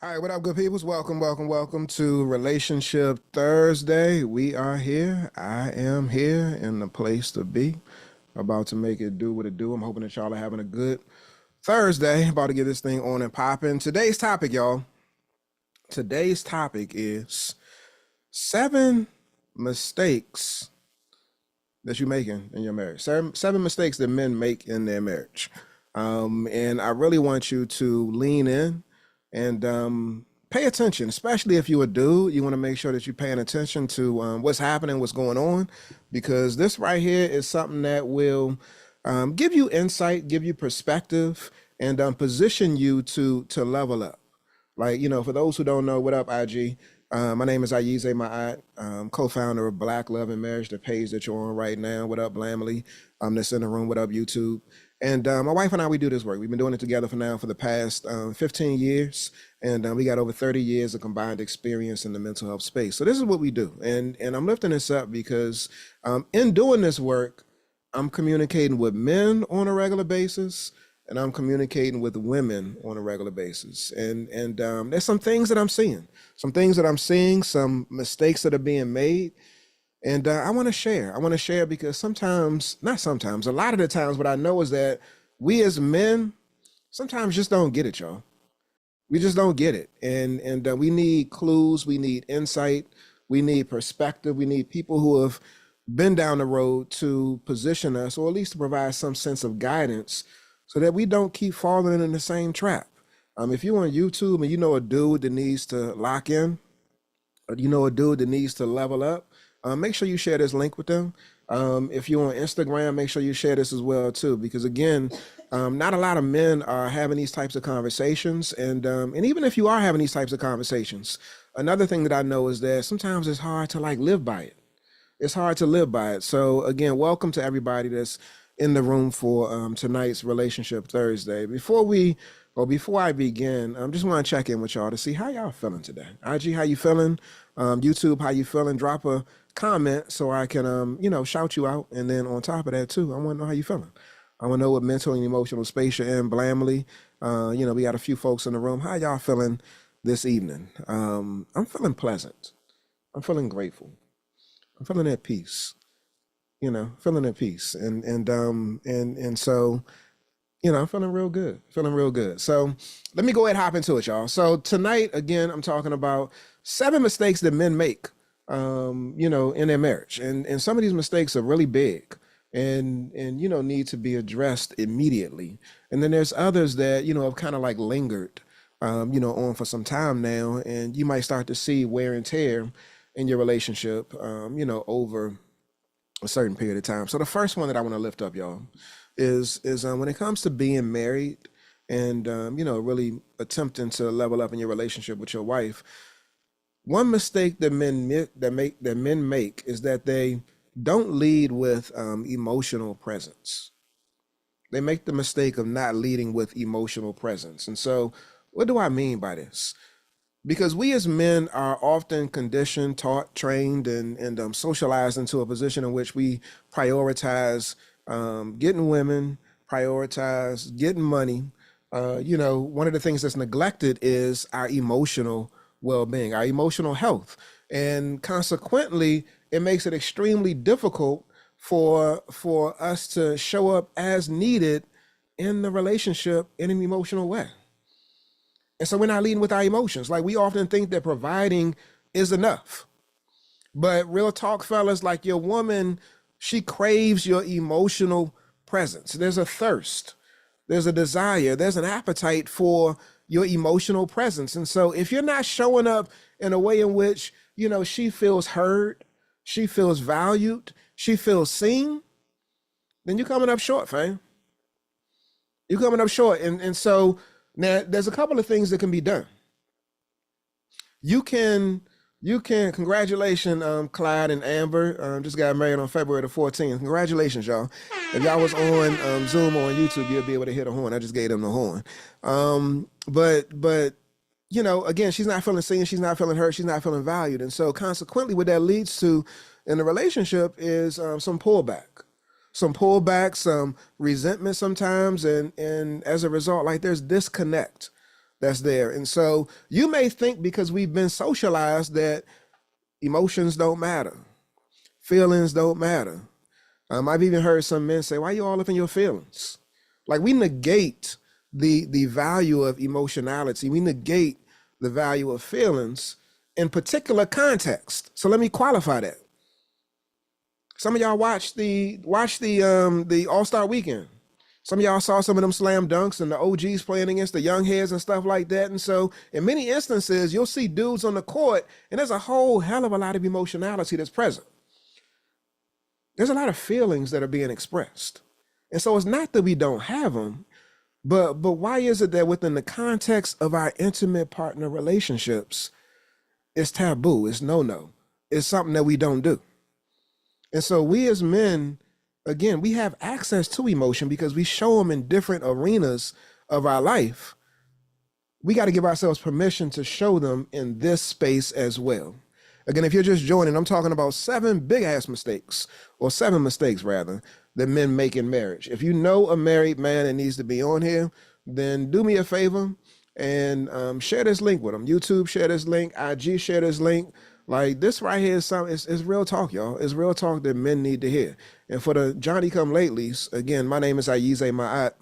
All right, what up, good peoples? Welcome to Relationship Thursday. We are here. I am here in the place to be. About to make it do what it do. I'm hoping that y'all are having a good Thursday. About to get this thing on and popping. Today's topic, y'all. Today's topic is 7 mistakes that you're making in your marriage. Seven mistakes that men make in their marriage. And I really want you to lean in and pay attention, especially if you're a dude. You want to make sure that you're paying attention to what's happening, what's going on, because this right here is something that will give you insight, give you perspective, and position you to level up. Like, for those who don't know, what up, IG? My name is Ayize Ma'at, co-founder of Black Love and Marriage, the page that you're on right now. What up, Blamley? That's in the room. What up, YouTube? And my wife and I, we do this work. We've been doing it together for the past 15 years, and we got over 30 years of combined experience in the mental health space. So this is what we do, and I'm lifting this up because in doing this work, I'm communicating with men on a regular basis, and I'm communicating with women on a regular basis. And there's some things that I'm seeing, some mistakes that are being made, and I want to share. I want to share because not sometimes, a lot of the times, what I know is that we as men sometimes just don't get it, y'all. We just don't get it, and we need clues, we need insight, we need perspective, we need people who have been down the road to position us, or at least to provide some sense of guidance, so that we don't keep falling in the same trap. If you're on YouTube and you know a dude that needs to lock in, or you know a dude that needs to level up, make sure you share this link with them. If you're on Instagram, make sure you share this as well too, because again, not a lot of men are having these types of conversations, and even if you are having these types of conversations, another thing that I know is that sometimes it's hard to like live by it. It's hard to live by it. So again, welcome to everybody that's in the room for tonight's Relationship Thursday. Before I begin, I just want to check in with y'all to see how y'all feeling today. IG, how you feeling? YouTube, how you feeling? Drop a comment so I can, shout you out. And then on top of that too, I want to know how you feeling. I want to know what mental and emotional space you're in. Blamley, we got a few folks in the room. How y'all feeling this evening? I'm feeling pleasant. I'm feeling grateful. I'm feeling at peace. Feeling at peace, and so I'm feeling real good, feeling real good. So let me go ahead and hop into it, y'all. So tonight, again, I'm talking about 7 mistakes that men make, in their marriage, and some of these mistakes are really big, and need to be addressed immediately. And then there's others that have kind of like lingered, on for some time now, and you might start to see wear and tear in your relationship, over a certain period of time. So the first one that I want to lift up, y'all, is when it comes to being married and really attempting to level up in your relationship with your wife. One mistake that men make is that they don't lead with emotional presence. They make the mistake of not leading with emotional presence. And so, what do I mean by this? Because we as men are often conditioned, taught, trained, and socialized into a position in which we prioritize getting women, prioritize getting money. One of the things that's neglected is our emotional well-being, our emotional health, and consequently, it makes it extremely difficult for us to show up as needed in the relationship in an emotional way. And so we're not leading with our emotions. Like, we often think that providing is enough. But real talk, fellas, like, your woman, she craves your emotional presence. There's a thirst, there's a desire, there's an appetite for your emotional presence. And so if you're not showing up in a way in which, she feels heard, she feels valued, she feels seen, then you're coming up short, fam. You're coming up short. And so now there's a couple of things that can be done. You can congratulations, Clyde and Amber just got married on February the 14th. Congratulations, y'all. If y'all was on Zoom or on YouTube, you'll be able to hit a horn. I just gave them the horn. But again, she's not feeling seen, she's not feeling heard, she's not feeling valued. And so consequently, what that leads to in the relationship is some pullback, some resentment sometimes, and as a result, like, there's disconnect that's there. And so you may think because we've been socialized that emotions don't matter, feelings don't matter. I've even heard some men say, "Why you all up in your feelings?" Like we negate the value of emotionality. We negate the value of feelings in particular context. So let me qualify that. Some of y'all watch the All-Star weekend. Some of y'all saw some of them slam dunks and the OGs playing against the young heads and stuff like that. And so in many instances, you'll see dudes on the court and there's a whole hell of a lot of emotionality that's present. There's a lot of feelings that are being expressed. And so it's not that we don't have them, but why is it that within the context of our intimate partner relationships, it's taboo, it's no, it's something that we don't do. And so we as men, again, we have access to emotion because we show them in different arenas of our life. We got to give ourselves permission to show them in this space as well. Again, if you're just joining, I'm talking about 7 big ass mistakes, or 7 mistakes rather, that men make in marriage. If you know a married man that needs to be on here, then do me a favor and share this link with them. YouTube, share this link. IG, share this link. Like this right here is something, it's real talk, y'all. It's real talk that men need to hear. And for the Johnny come latelys, again, my name is Ayize Ma'at,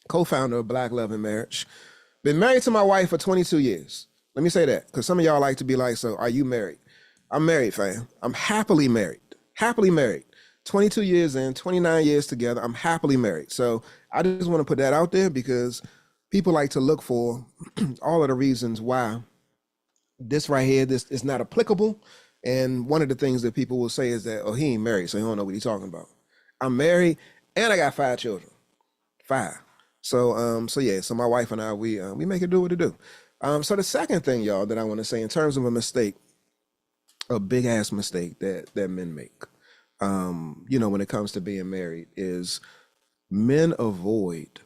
co-founder of Black Love and Marriage. Been married to my wife for 22 years. Let me say that, because some of y'all like to be like, so are you married? I'm married, fam. I'm happily married. Happily married. 22 years in, 29 years together. I'm happily married. So I just want to put that out there because people like to look for all of the reasons why this right here, this is not applicable. And one of the things that people will say is that, oh, he ain't married, so he don't know what he's talking about. I'm married and I got 5 children. 5. So yeah, so my wife and I, we make it do what it do. So the second thing, y'all, that I want to say in terms of a mistake, a big ass mistake that men make, when it comes to being married, is men avoid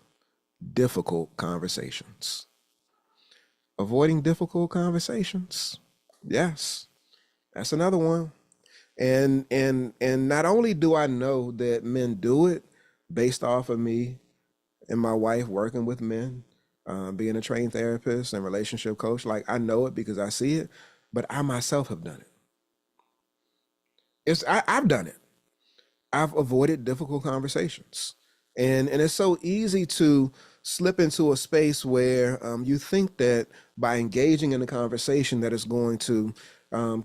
difficult conversations. Avoiding difficult conversations. Yes, that's another one. And not only do I know that men do it based off of me and my wife working with men, being a trained therapist and relationship coach, like I know it because I see it, but I myself have done it. I've done it. I've avoided difficult conversations. And it's so easy to slip into a space where you think that by engaging in a conversation that is going to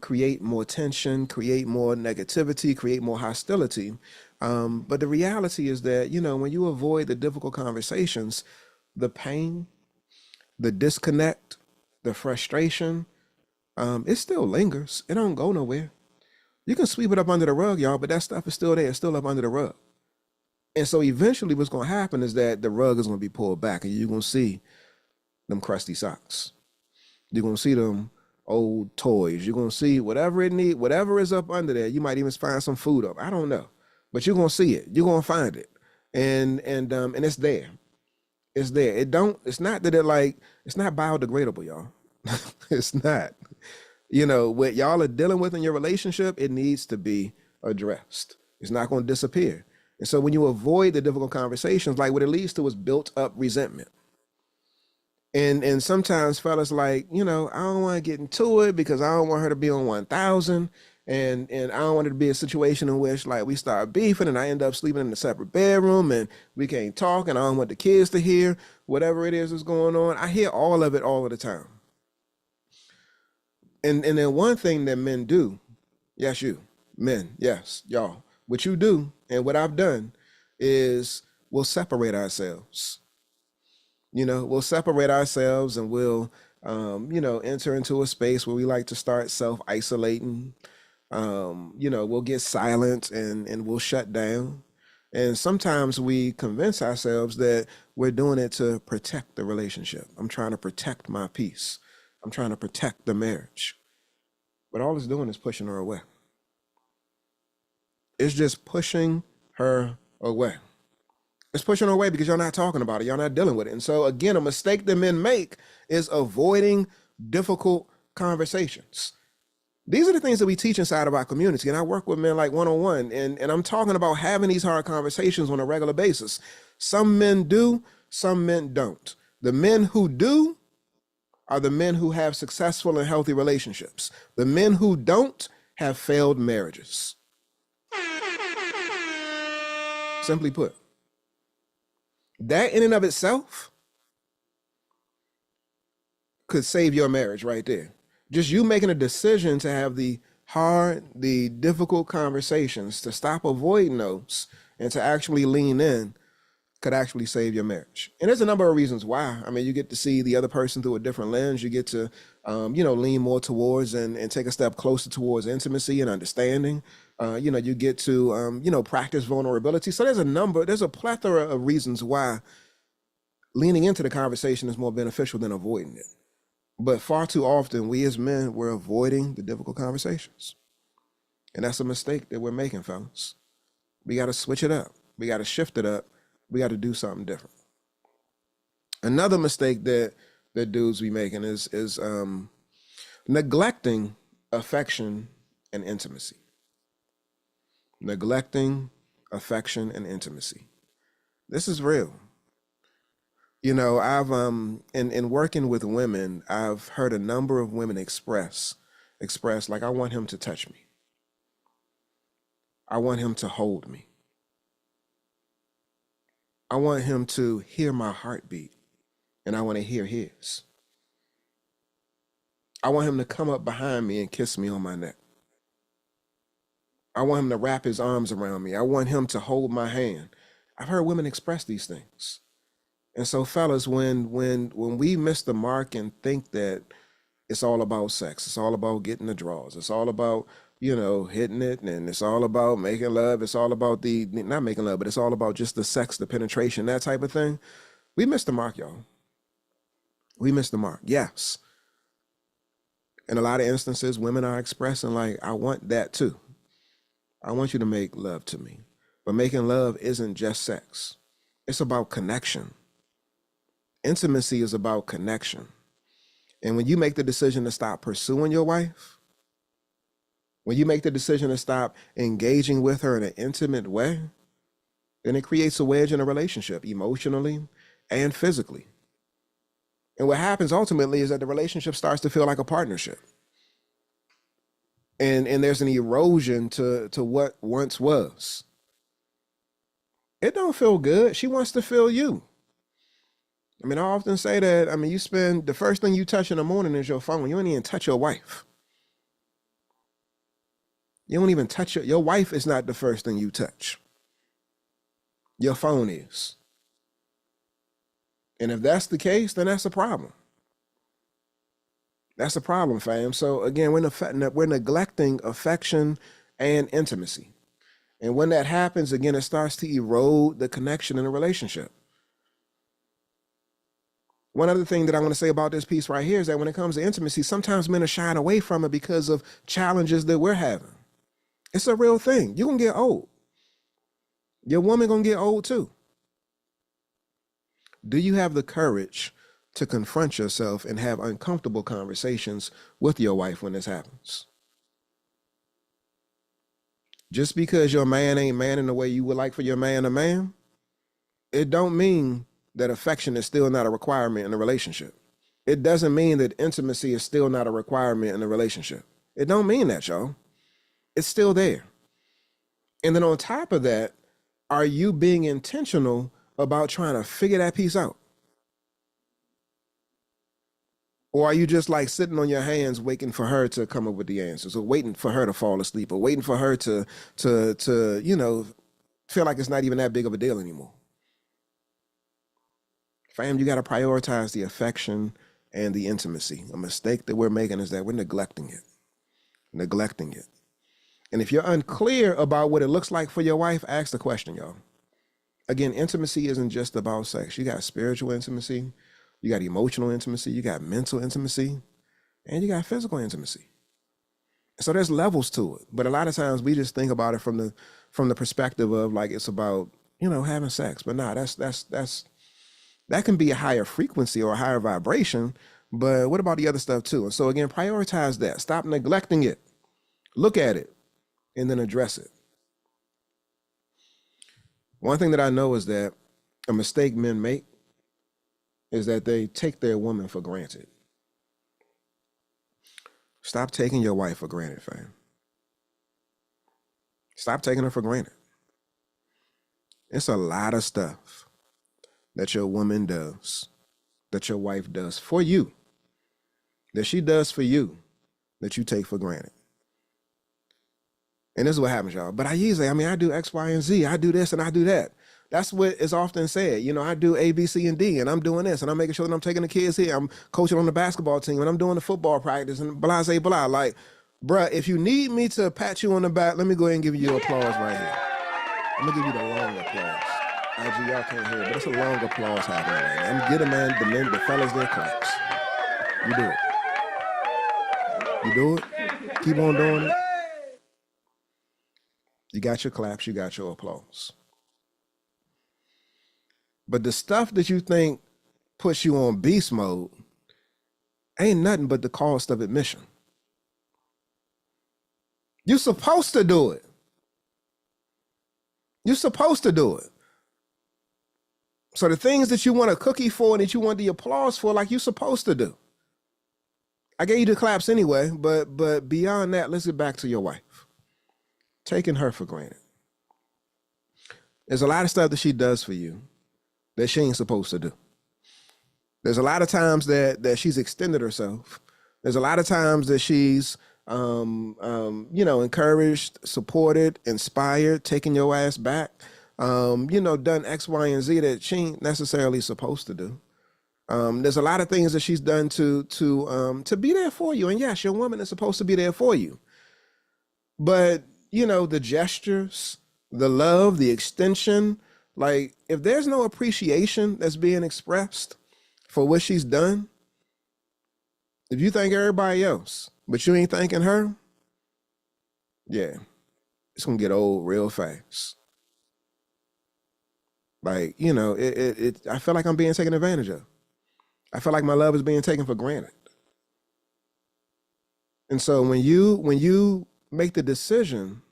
create more tension, create more negativity, create more hostility. But the reality is that, when you avoid the difficult conversations, the pain, the disconnect, the frustration, it still lingers. It don't go nowhere. You can sweep it up under the rug, y'all, but that stuff is still there. It's still up under the rug. And so eventually what's going to happen is that the rug is going to be pulled back and you're going to see them crusty socks. You're going to see them old toys. You're going to see whatever whatever is up under there. You might even find some food up. I don't know, but you're going to see it. You're going to find it. And it's there. It's there. It's not that it's not biodegradable, y'all. It's not. What y'all are dealing with in your relationship, it needs to be addressed. It's not going to disappear. And so when you avoid the difficult conversations, like what it leads to is built up resentment. And sometimes fellas like, I don't want to get into it because I don't want her to be on 1,000. And I don't want it to be a situation in which like we start beefing and I end up sleeping in a separate bedroom and we can't talk and I don't want the kids to hear whatever it is that's going on. I hear all of it all of the time. And then one thing that men do, yes, you, men, yes, y'all, what you do and what I've done is we'll separate ourselves. We'll separate ourselves and we'll, enter into a space where we like to start self-isolating. We'll get silent and we'll shut down. And sometimes we convince ourselves that we're doing it to protect the relationship. I'm trying to protect my peace. I'm trying to protect the marriage. But all it's doing is pushing her away. It's just pushing her away. It's pushing her away because you're not talking about it. You're not dealing with it. And so again, a mistake that men make is avoiding difficult conversations. These are the things that we teach inside of our community. And I work with men like one-on-one. And I'm talking about having these hard conversations on a regular basis. Some men do, some men don't. The men who do, are the men who have successful and healthy relationships. The men who don't have failed marriages. Simply put, that in and of itself could save your marriage right there. Just you making a decision to have the hard, the difficult conversations, to stop avoiding those and to actually lean in could actually save your marriage. And there's a number of reasons why. I mean, you get to see the other person through a different lens. You get to, lean more towards and take a step closer towards intimacy and understanding. You get to, practice vulnerability. So there's a plethora of reasons why leaning into the conversation is more beneficial than avoiding it. But far too often, we as men, we're avoiding the difficult conversations. And that's a mistake that we're making, fellas. We got to switch it up. We got to shift it up. We got to do something different. Another mistake that dudes be making is neglecting affection and intimacy. Neglecting affection and intimacy. This is real. I've in working with women, I've heard a number of women express like, I want him to touch me. I want him to hold me. I want him to hear my heartbeat, and I want to hear his. I want him to come up behind me and kiss me on my neck. I want him to wrap his arms around me. I want him to hold my hand. I've heard women express these things. And so, fellas, when we miss the mark and think that it's all about sex, it's all about getting the draws, it's all about hitting it, and it's all about making love, it's all about the not making love, but it's all about just the sex, the penetration, that type of thing. We missed the mark, y'all. We missed the mark. Yes. In a lot of instances, women are expressing like, I want that too. I want you to make love to me. But making love isn't just sex. It's about connection. Intimacy is about connection. And when you make the decision to stop pursuing your wife, when you make the decision to stop engaging with her in an intimate way, then it creates a wedge in a relationship, emotionally and physically. And what happens ultimately is that the relationship starts to feel like a partnership. And there's an erosion to what once was. It don't feel good. She wants to feel you. I mean, I often say that, you spend, the first thing you touch in the morning is your phone. You don't even touch your wife. You don't even touch your wife is not the first thing you touch. Your phone is. And if that's the case, then that's a problem. That's a problem, fam. So again, we're neglecting affection and intimacy. And when that happens, again, it starts to erode the connection in a relationship. One other thing that I want to say about this piece right here is that when it comes to intimacy, sometimes men are shying away from it because of challenges that we're having. It's a real thing. You're going to get old. Your woman going to get old too. Do you have the courage to confront yourself and have uncomfortable conversations with your wife when this happens? Just because your man ain't man in the way you would like for your man to man, it don't mean that affection is still not a requirement in a relationship. It doesn't mean that intimacy is still not a requirement in a relationship. It don't mean that, y'all. It's still there. And then on top of that, are you being intentional about trying to figure that piece out? Or are you just like sitting on your hands waiting for her to come up with the answers, or waiting for her to fall asleep, or waiting for her to feel like it's not even that big of a deal anymore? Fam, you got to prioritize the affection and the intimacy. A mistake that we're making is that we're neglecting it. Neglecting it. And if you're unclear about what it looks like for your wife, ask the question, y'all. Again, intimacy isn't just about sex. You got spiritual intimacy, you got emotional intimacy, you got mental intimacy, and you got physical intimacy. So there's levels to it. But a lot of times we just think about it from the perspective of like it's about, having sex. But nah, that can be a higher frequency or a higher vibration. But what about the other stuff too? And so again, prioritize that. Stop neglecting it. Look at it and then address it. One thing that I know is that a mistake men make is that they take their woman for granted. Stop taking your wife for granted, fam. Stop taking her for granted. It's a lot of stuff that your woman does, that your wife does for you, that she does for you, that you take for granted. And this is what happens, y'all. But I do X, Y, and Z. I do this and I do that. That's what is often said. I do A, B, C, and D, and I'm doing this, and I'm making sure that I'm taking the kids here. I'm coaching on the basketball team, and I'm doing the football practice, and blah, say, blah. Like, bruh, if you need me to pat you on the back, let me go ahead and give you applause right here. I'm going to give you the long applause. IG, y'all can't hear it, but it's a long applause happening right now. I'm going to get the men, the fellas, their claps. You do it. You do it. Keep on doing it. You got your claps, you got your applause. But the stuff that you think puts you on beast mode ain't nothing but the cost of admission. You're supposed to do it. You're supposed to do it. So the things that you want a cookie for and that you want the applause for, like you're supposed to do. I gave you the claps anyway, but beyond that, let's get back to your wife. Taking her for granted. There's a lot of stuff that she does for you that she ain't supposed to do. There's a lot of times that she's extended herself. There's a lot of times that she's, encouraged, supported, inspired, taking your ass back, done X, Y, and Z that she ain't necessarily supposed to do. There's a lot of things that she's done to be there for you. And yes, your woman is supposed to be there for you. But, the gestures, the love, the extension, like if there's no appreciation that's being expressed for what she's done, if you thank everybody else, but you ain't thanking her, yeah, it's gonna get old real fast. Like, I feel like I'm being taken advantage of. I feel like my love is being taken for granted. And so when you make the decision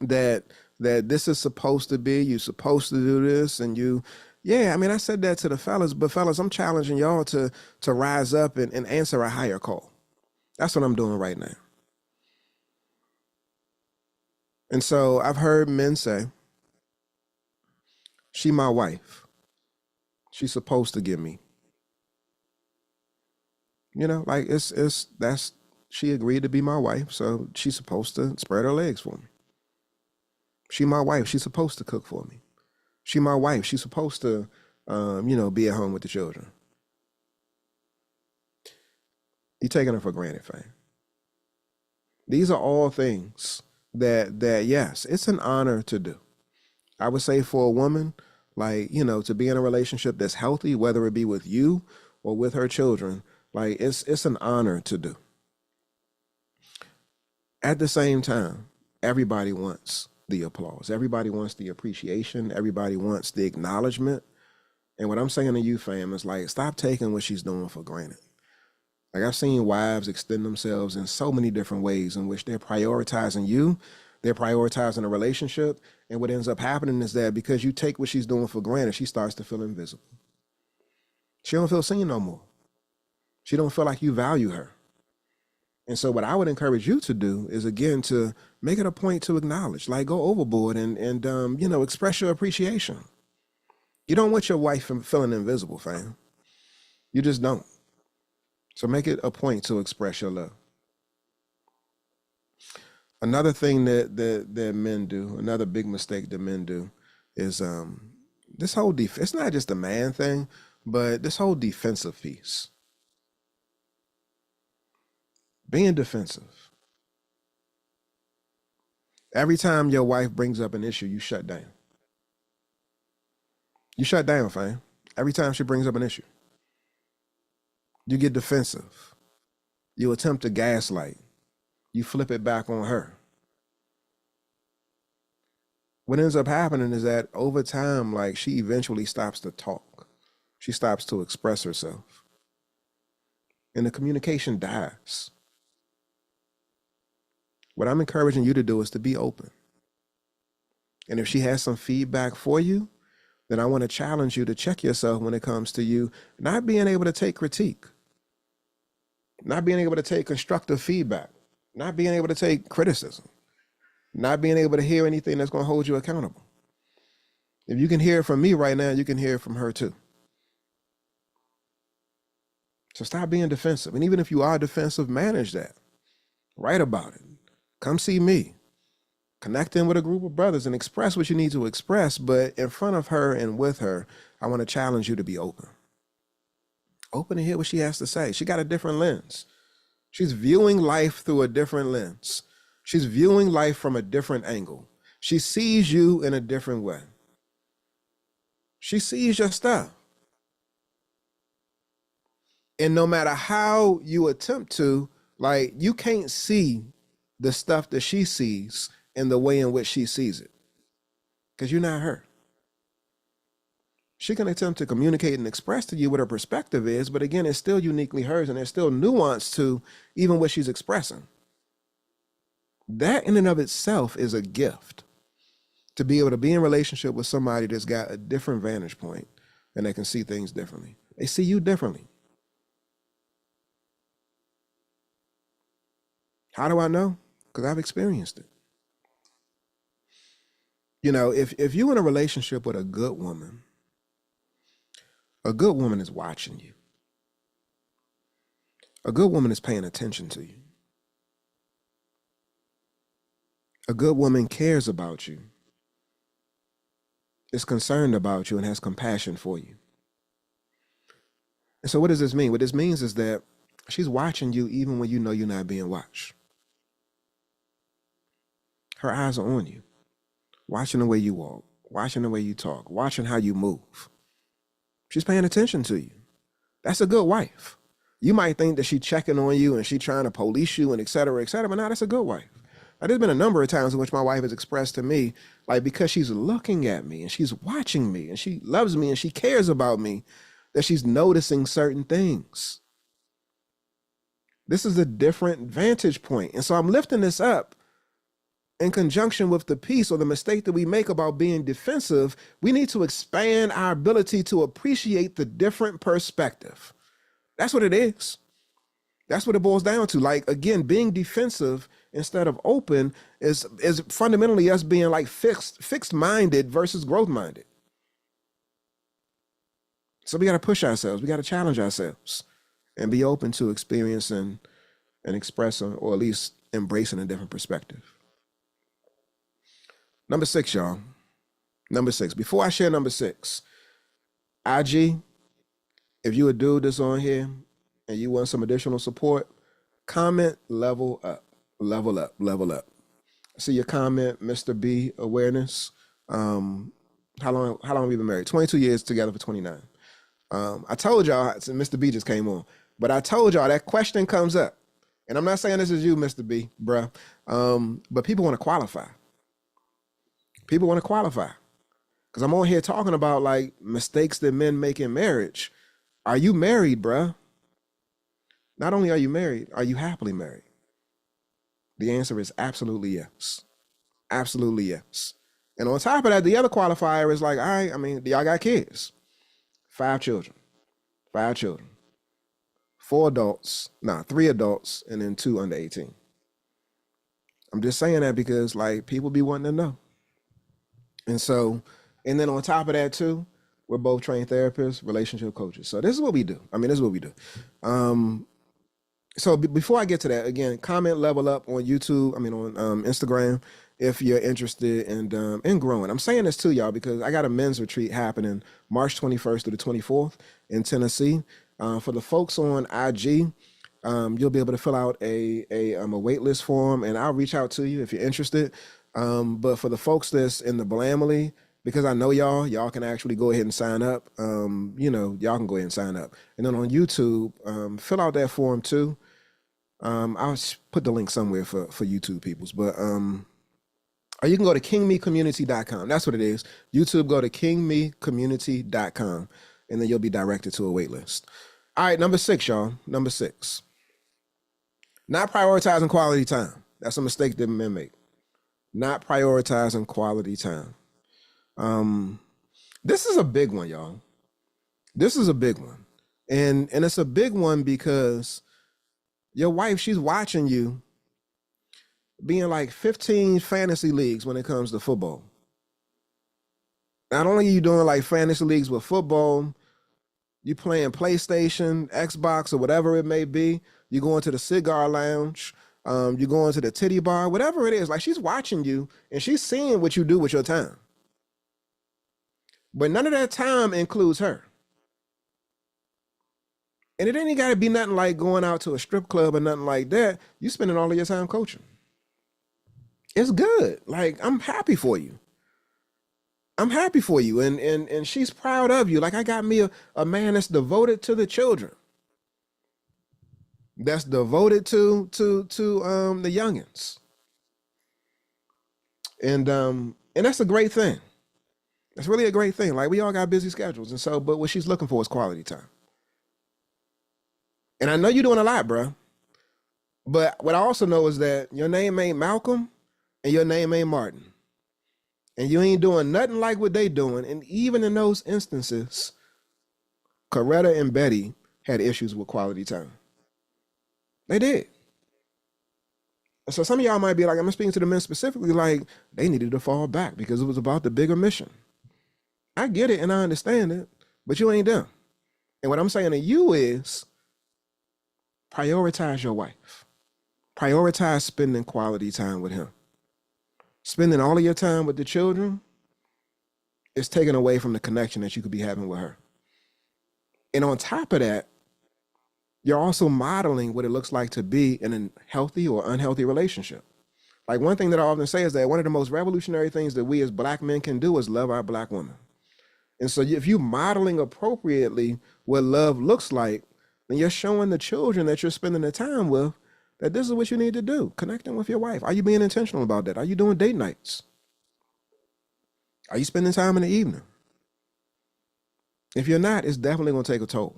that this is supposed to be, you're supposed to do this, and I said that to the fellas, but fellas, I'm challenging y'all to rise up and answer a higher call. That's what I'm doing right now. And so I've heard men say, she my wife. She's supposed to give me. She agreed to be my wife, so she's supposed to spread her legs for me. She my wife. She's supposed to cook for me. She my wife. She's supposed to, be at home with the children. You're taking her for granted, fam. These are all things that yes, it's an honor to do. I would say for a woman, to be in a relationship that's healthy, whether it be with you or with her children, like it's an honor to do. At the same time, everybody wants the applause. Everybody wants the appreciation. Everybody wants the acknowledgement. And what I'm saying to you, fam, is like, stop taking what she's doing for granted. Like I've seen wives extend themselves in so many different ways in which they're prioritizing you, they're prioritizing a relationship, and what ends up happening is that because you take what she's doing for granted, she starts to feel invisible. She don't feel seen no more. She don't feel like you value her. And so what I would encourage you to do is, again, to make it a point to acknowledge, like go overboard and express your appreciation. You don't want your wife feeling invisible, fam. You just don't. So make it a point to express your love. Another thing that men do, another big mistake that men do is this whole it's not just a man thing, but this whole defensive piece. Being defensive. Every time your wife brings up an issue, you shut down. You shut down, fam. Every time she brings up an issue. You get defensive. You attempt to gaslight. You flip it back on her. What ends up happening is that over time, like she eventually stops to talk. She stops to express herself. And the communication dies. What I'm encouraging you to do is to be open. And if she has some feedback for you, then I want to challenge you to check yourself when it comes to you not being able to take critique. not being able to take constructive feedback, not being able to take criticism, not being able to hear anything that's going to hold you accountable. If you can hear it from me right now, you can hear it from her too. So stop being defensive. And even if you are defensive, manage that. Write about it. Come see me. Connect in with a group of brothers and express what you need to express. But in front of her and with her, I want to challenge you to be open. Open to hear what she has to say. She got a different lens. She's viewing life through a different lens. She's viewing life from a different angle. She sees you in a different way. She sees your stuff. And no matter how you attempt to, like, you can't see the stuff that she sees in the way in which she sees it, because you're not her. She can attempt to communicate and express to you what her perspective is, but again, it's still uniquely hers, and there's still nuance to even what she's expressing. That in and of itself is a gift, to be able to be in relationship with somebody that's got a different vantage point and they can see things differently. They see you differently. How do I know? Because I've experienced it. You know, if you're in a relationship with a good woman is watching you. A good woman is paying attention to you. A good woman cares about you, is concerned about you, and has compassion for you. And so what does this mean? What this means is that she's watching you even when you know you're not being watched. Her eyes are on you, watching the way you walk, watching the way you talk, watching how you move. She's paying attention to you. That's a good wife. You might think that she's checking on you and she's trying to police you and et cetera, but no, that's a good wife. Now, there's been a number of times in which my wife has expressed to me, like, because she's looking at me and she's watching me and she loves me and she cares about me, that she's noticing certain things. This is a different vantage point. And so I'm lifting this up in conjunction with the piece, or the mistake that we make about being defensive. We need to expand our ability to appreciate the different perspective. That's what it is. That's what it boils down to. Like, again, being defensive instead of open is fundamentally us being like fixed minded versus growth minded. So we got to push ourselves. We got to challenge ourselves and be open to experiencing and expressing, or at least embracing, a different perspective. Number 6, y'all. Number 6. Before I share number 6, IG, if you a dude that's on here and you want some additional support, comment level up, level up, level up. I see your comment, Mr. B Awareness. How long have we been married? 22 years together for 29. I told y'all, so Mr. B just came on, but I told y'all that question comes up. And I'm not saying this is you, Mr. B, bruh. But people want to qualify. People want to qualify. Because I'm on here talking about, like, mistakes that men make in marriage. Are you married, bruh? Not only are you married, are you happily married? The answer is absolutely yes. Absolutely yes. And on top of that, the other qualifier is like, all right, I mean, y'all got kids. 5 children. 5 children. 4 adults. Nah, 3 adults, and then 2 under 18. I'm just saying that because, like, people be wanting to know. And so, and then on top of that too, we're both trained therapists, relationship coaches. So this is what we do. I mean, this is what we do. So before I get to that, again, comment level up on YouTube. I mean, on Instagram, if you're interested in growing. I'm saying this to y'all because I got a men's retreat happening March 21st to the 24th in Tennessee. For the folks on IG, you'll be able to fill out a waitlist form, and I'll reach out to you if you're interested. But for the folks that's in the Blamley, because I know y'all can actually go ahead and sign up. Y'all can go ahead and sign up. And then on YouTube, fill out that form too. I'll put the link somewhere for YouTube peoples. But or you can go to kingmecommunity.com. That's what it is. YouTube, go to kingmecommunity.com, and then you'll be directed to a wait list. All right, number 6, y'all. Number 6. Not prioritizing quality time. That's a mistake that men make. Not prioritizing quality time. This is a big one, y'all. This is a big one. And it's a big one because Your wife, she's watching you being like 15 fantasy leagues when it comes to football. Not only are you doing like fantasy leagues with football, you playing PlayStation, Xbox, or whatever it may be. You going to the cigar lounge. You going to the titty bar, whatever it is. Like she's watching you and she's seeing what you do with your time. But none of that time includes her. And it ain't got to be nothing like going out to a strip club or nothing like that. You spending all of your time coaching. It's good. Like I'm happy for you. I'm happy for you. And she's proud of you. Like I got me a man that's devoted to the children. That's devoted to the youngins. And that's a great thing. That's really a great thing. Like we all got busy schedules. And so, but what she's looking for is quality time. And I know you're doing a lot, bro. But what I also know is that your name ain't Malcolm and your name ain't Martin. And you ain't doing nothing like what they doing. And even in those instances, Coretta and Betty had issues with quality time. They did. So some of y'all might be like, I'm speaking to the men specifically, like they needed to fall back because it was about the bigger mission. I get it and I understand it, but you ain't them. And what I'm saying to you is prioritize your wife. Prioritize spending quality time with him. Spending all of your time with the children is taken away from the connection that you could be having with her. And on top of that, you're also modeling what it looks like to be in a healthy or unhealthy relationship. Like one thing that I often say is that one of the most revolutionary things that we as black men can do is love our black women. And so if you're modeling appropriately what love looks like, then you're showing the children that you're spending the time with that this is what you need to do, connecting with your wife. Are you being intentional about that? Are you doing date nights? Are you spending time in the evening? If you're not, it's definitely going to take a toll.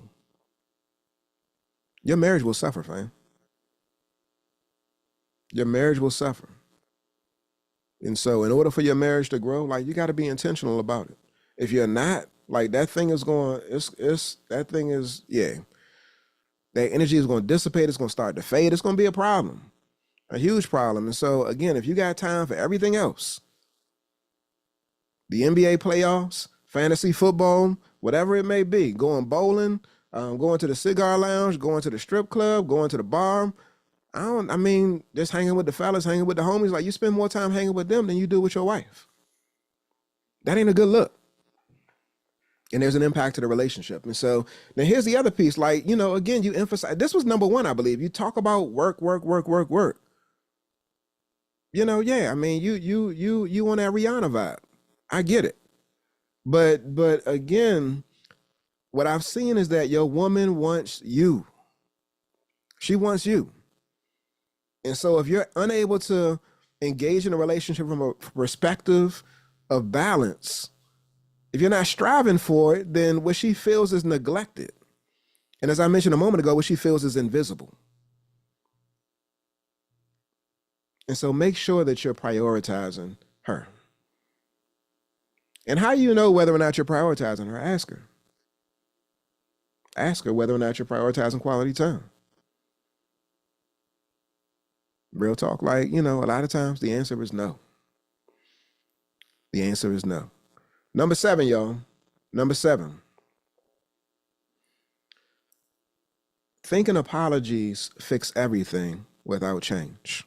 Your marriage will suffer, fam. Your marriage will suffer. And so in order for your marriage to grow, like you got to be intentional about it. If you're not, like that thing is going, that thing is, yeah. That energy is going to dissipate. It's going to start to fade. It's going to be a problem, a huge problem. And so again, if you got time for everything else, the NBA playoffs, fantasy football, whatever it may be, going bowling, going to the cigar lounge, going to the strip club, going to the bar. I mean, just hanging with the fellas, hanging with the homies. Like you spend more time hanging with them than you do with your wife. That ain't a good look. And there's an impact to the relationship. And so now here's the other piece. Like, you know, again, you emphasize, this was number one, I believe. You talk about work. You know, yeah, I mean, you on that Rihanna vibe. I get it. But again, what I've seen is that your woman wants you. She wants you. And so if you're unable to engage in a relationship from a perspective of balance, if you're not striving for it, then what she feels is neglected. And as I mentioned a moment ago, what she feels is invisible. And so make sure that you're prioritizing her. And how do you know whether or not you're prioritizing her? Ask her. Ask her whether or not you're prioritizing quality time. Real talk, like, you know, a lot of times the answer is no. The answer is no. Number 7, y'all. Number 7. Thinking apologies fix everything without change.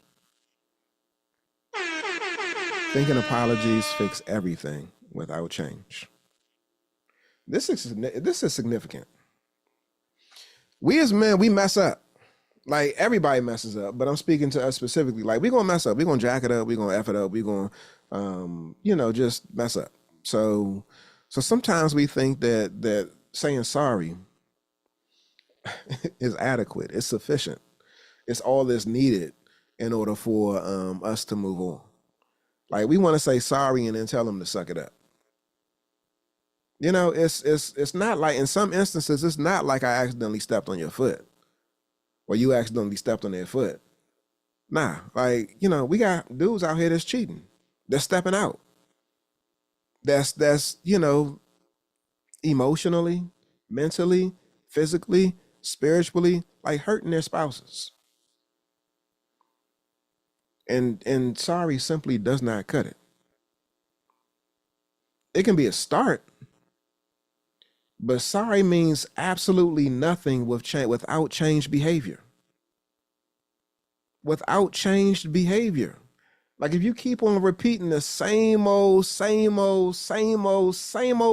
Thinking apologies fix everything without change. This is significant. We as men, we mess up. Like everybody messes up, but I'm speaking to us specifically. Like we're gonna mess up. We're gonna jack it up. We're gonna F it up. We're gonna, just mess up. So sometimes we think that saying sorry is adequate. It's sufficient. It's all that's needed in order for us to move on. Like we want to say sorry and then tell them to suck it up. You know, it's not like in some instances, it's not like I accidentally stepped on your foot or you accidentally stepped on their foot. Nah, like, we got dudes out here that's cheating. They're stepping out. That's emotionally, mentally, physically, spiritually, like hurting their spouses. And sorry simply does not cut it. It can be a start, but sorry means absolutely nothing without changed behavior. Without changed behavior. Like if you keep on repeating the same old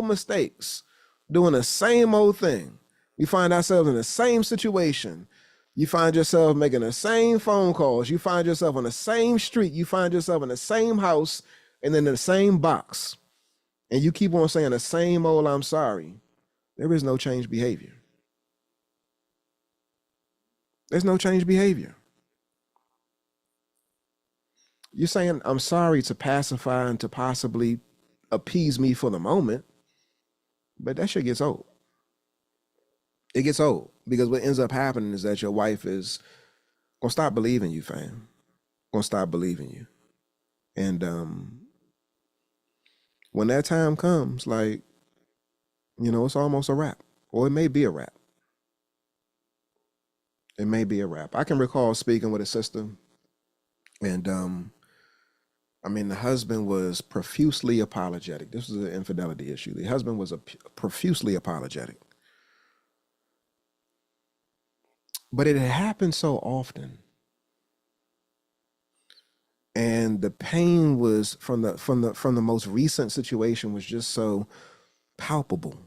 mistakes, doing the same old thing, we find ourselves in the same situation. You find yourself making the same phone calls. You find yourself on the same street. You find yourself in the same house and then the same box. And you keep on saying the same old I'm sorry. There is no change behavior. There's no change behavior. You're saying I'm sorry to pacify and to possibly appease me for the moment, but that shit gets old. It gets old because what ends up happening is that your wife is gonna stop believing you, fam. Gonna stop believing you. And when that time comes, like, it's almost a wrap. Or it may be a wrap. It may be a wrap. I can recall speaking with a sister, and the husband was profusely apologetic. This was an infidelity issue. The husband was profusely apologetic. But it had happened so often. And the pain was from the most recent situation was just so palpable.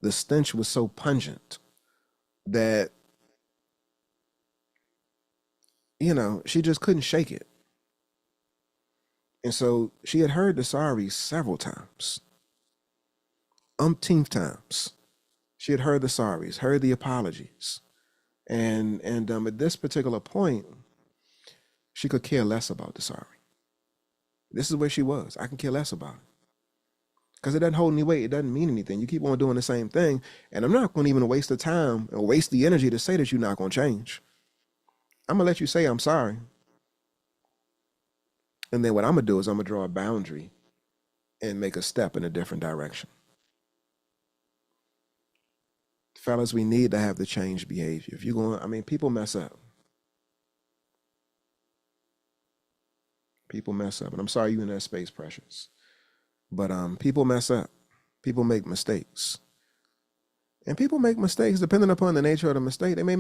The stench was so pungent that, she just couldn't shake it. And so she had heard the sorry several times, umpteenth times. She had heard the sorries, heard the apologies. And at this particular point, she could care less about the sorry. This is where she was. I can care less about it. Because it doesn't hold any weight. It doesn't mean anything. You keep on doing the same thing. And I'm not going to even waste the time or waste the energy to say that you're not going to change. I'm going to let you say I'm sorry. And then what I'm going to do is I'm going to draw a boundary and make a step in a different direction. Fellas, we need to have the change behavior. If you're going, people mess up. People mess up. And I'm sorry you in that space, Precious. But people mess up. People make mistakes. And people make mistakes depending upon the nature of the mistake. They may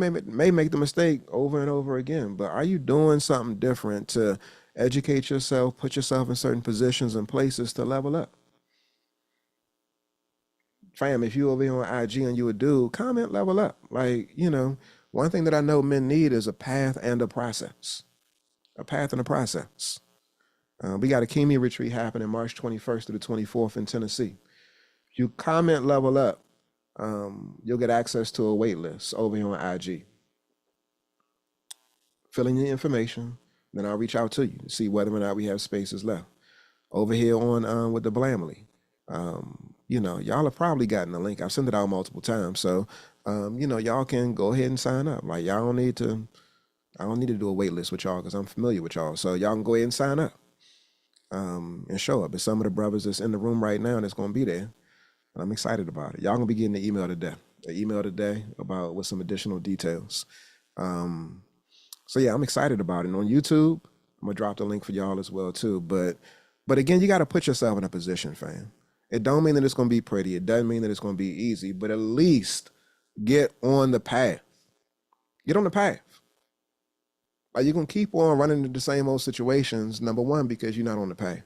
make the mistake over and over again. But are you doing something different to educate yourself, put yourself in certain positions and places to level up? Fam, if you over here on IG and you a dude, comment level up. Like, one thing that I know men need is a path and a process. A path and a process. We got a Kimi retreat happening March 21st to the 24th in Tennessee. If you comment level up, you'll get access to a wait list over here on IG. Fill in your information, then I'll reach out to you to see whether or not we have spaces left. Over here on with the Blamley, y'all have probably gotten the link. I've sent it out multiple times, so y'all can go ahead and sign up. Like I don't need to do a wait list with y'all because I'm familiar with y'all. So y'all can go ahead and sign up and show up. It's some of the brothers that's in the room right now that's going to be there. And I'm excited about it. Y'all going to be getting the email today about with some additional details. So yeah, I'm excited about it. And on YouTube, I'm going to drop the link for y'all as well too. But again, you got to put yourself in a position, fam. It don't mean that it's going to be pretty. It doesn't mean that it's going to be easy, but at least get on the path. Get on the path. Are you going to keep on running into the same old situations? Number one, because you're not on the path.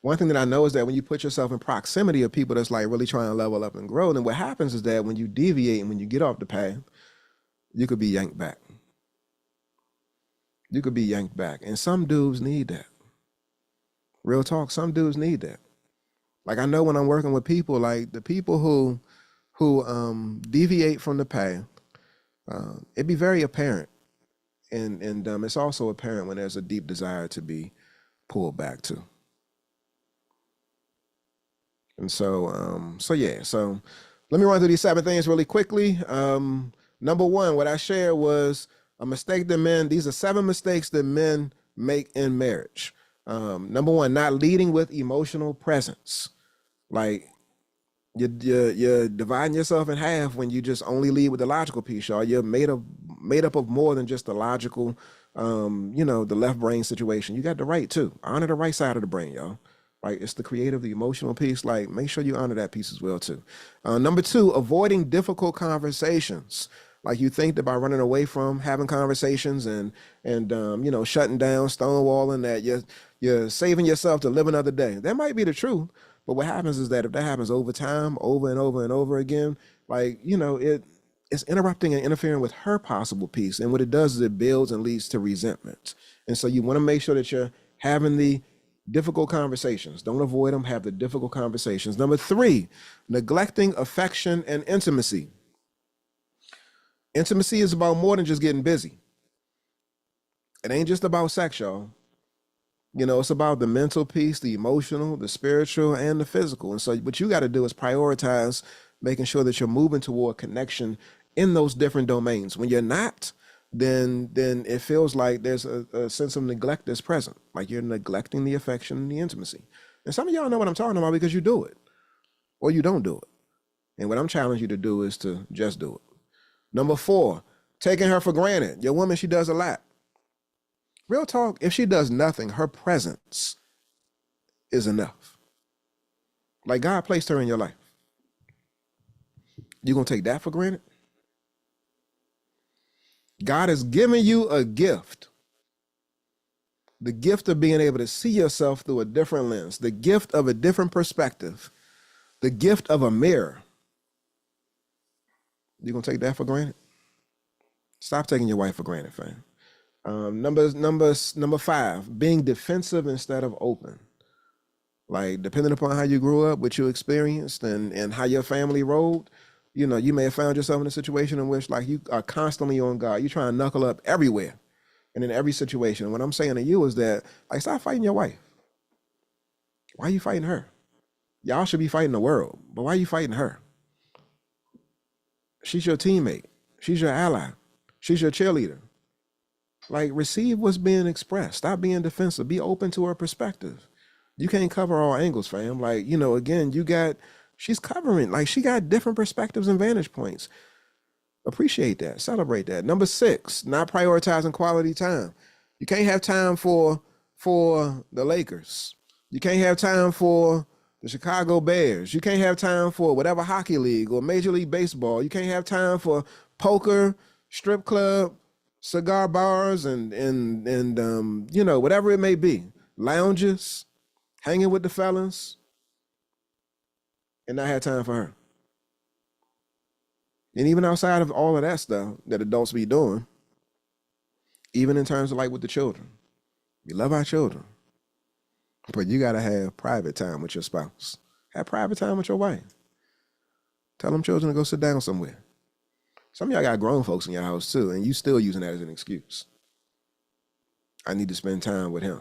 One thing that I know is that when you put yourself in proximity of people that's like really trying to level up and grow, then what happens is that when you deviate and when you get off the path, you could be yanked back. You could be yanked back. And some dudes need that. Real talk, some dudes need that. Like I know when I'm working with people, like the people who deviate from the path, it'd be very apparent. And it's also apparent when there's a deep desire to be pulled back too. And so let me run through these 7 things really quickly. Number 1, what I shared was a mistake that these are 7 mistakes that men make in marriage. Number 1, not leading with emotional presence. Like you're dividing yourself in half when you just only lead with the logical piece, y'all. You're made up of more than just the logical the left brain situation. You got the right too. Honor the right side of the brain, y'all. Right? It's the creative, the emotional piece. Like, make sure you honor that piece as well too. Number two, avoiding difficult conversations. Like, you think that by running away from having conversations and shutting down, stonewalling, that you're saving yourself to live another day. That might be the truth, but what happens is that if that happens over time, over and over and over again, like, it's interrupting and interfering with her possible peace. And what it does is it builds and leads to resentment. And so you want to make sure that you're having the difficult conversations. Don't avoid them, have the difficult conversations. Number three, neglecting affection and intimacy. Intimacy is about more than just getting busy. It ain't just about sex, y'all. It's about the mental piece, the emotional, the spiritual, and the physical. And so what you got to do is prioritize making sure that you're moving toward connection in those different domains. When you're not, then it feels like there's a sense of neglect that's present. Like you're neglecting the affection and the intimacy. And some of y'all know what I'm talking about because you do it or you don't do it. And what I'm challenging you to do is to just do it. Number four, taking her for granted. Your woman, she does a lot. Real talk, if she does nothing, her presence is enough. Like God placed her in your life. You gonna take that for granted? God has given you a gift. The gift of being able to see yourself through a different lens, the gift of a different perspective, the gift of a mirror. You gonna take that for granted? Stop taking your wife for granted, fam. Number five, being defensive instead of open. Like, depending upon how you grew up, what you experienced, and how your family rolled, you may have found yourself in a situation in which, like, you are constantly on guard. You're trying to knuckle up everywhere and in every situation. And what I'm saying to you is that, like, stop fighting your wife. Why are you fighting her? Y'all should be fighting the world, but why are you fighting her? She's your teammate. She's your ally. She's your cheerleader. Like, receive what's being expressed. Stop being defensive. Be open to her perspective. You can't cover all angles, fam. Like, again, she's covering, like, she got different perspectives and vantage points. Appreciate that. Celebrate that. Number six, not prioritizing quality time. You can't have time for the Lakers. You can't have time for the Chicago Bears. You can't have time for whatever hockey league or Major League Baseball. You can't have time for poker, strip club, cigar bars, and whatever it may be. Lounges, hanging with the fellas, and not have time for her. And even outside of all of that stuff that adults be doing, even in terms of like with the children, we love our children, but you got to have private time with your spouse. Have private time with your wife. Tell them children to go sit down somewhere. Some of y'all got grown folks in your house too, and you still using that as an excuse. I need to spend time with him.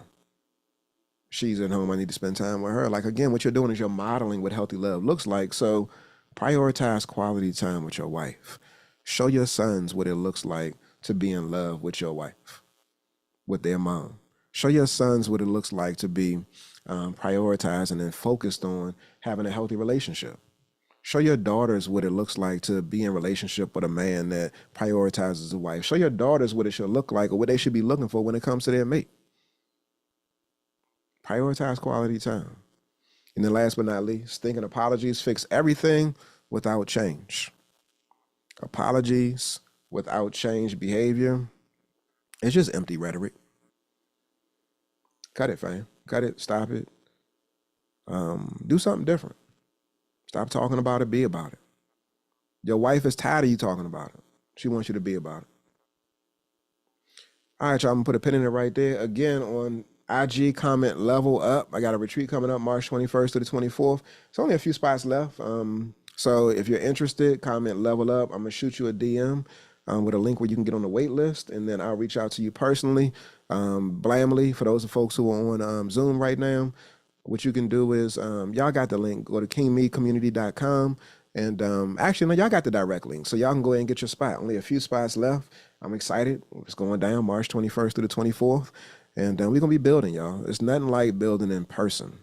She's at home, I need to spend time with her. Like, again, what you're doing is you're modeling what healthy love looks like. So prioritize quality time with your wife. Show your sons what it looks like to be in love with your wife, with their mom. Show your sons what it looks like to be prioritized and then focused on having a healthy relationship. Show your daughters what it looks like to be in relationship with a man that prioritizes a wife. Show your daughters what it should look like or what they should be looking for when it comes to their mate. Prioritize quality time. And then last but not least, thinking apologies fix everything without change. Apologies without change behavior, it's just empty rhetoric. Cut it, fam. Cut it. Stop it. Do something different. Stop talking about it. Be about it. Your wife is tired of you talking about it. She wants you to be about it. All right, y'all. I'm going to put a pin in it right there. Again, on IG, comment level up. I got a retreat coming up March 21st to the 24th. It's only a few spots left. So if you're interested, comment level up. I'm going to shoot you a DM with a link where you can get on the wait list, and then I'll reach out to you personally. Blamley, for those of folks who are on Zoom right now, what you can do is, y'all got the link. Go to kingmecommunity.com. And actually, no, y'all got the direct link. So y'all can go ahead and get your spot. Only a few spots left. I'm excited. It's going down March 21st through the 24th. And we're going to be building, y'all. It's nothing like building in person.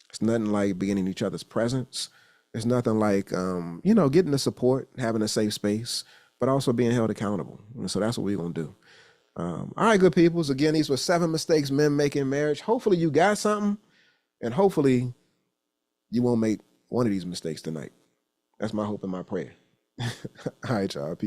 It's nothing like being in each other's presence. It's nothing like, getting the support, having a safe space, but also being held accountable. And so that's what we're going to do. All right, good peoples. Again, these were 7 mistakes men make in marriage. Hopefully you got something, and hopefully you won't make one of these mistakes tonight. That's my hope and my prayer. All right, y'all. Peace.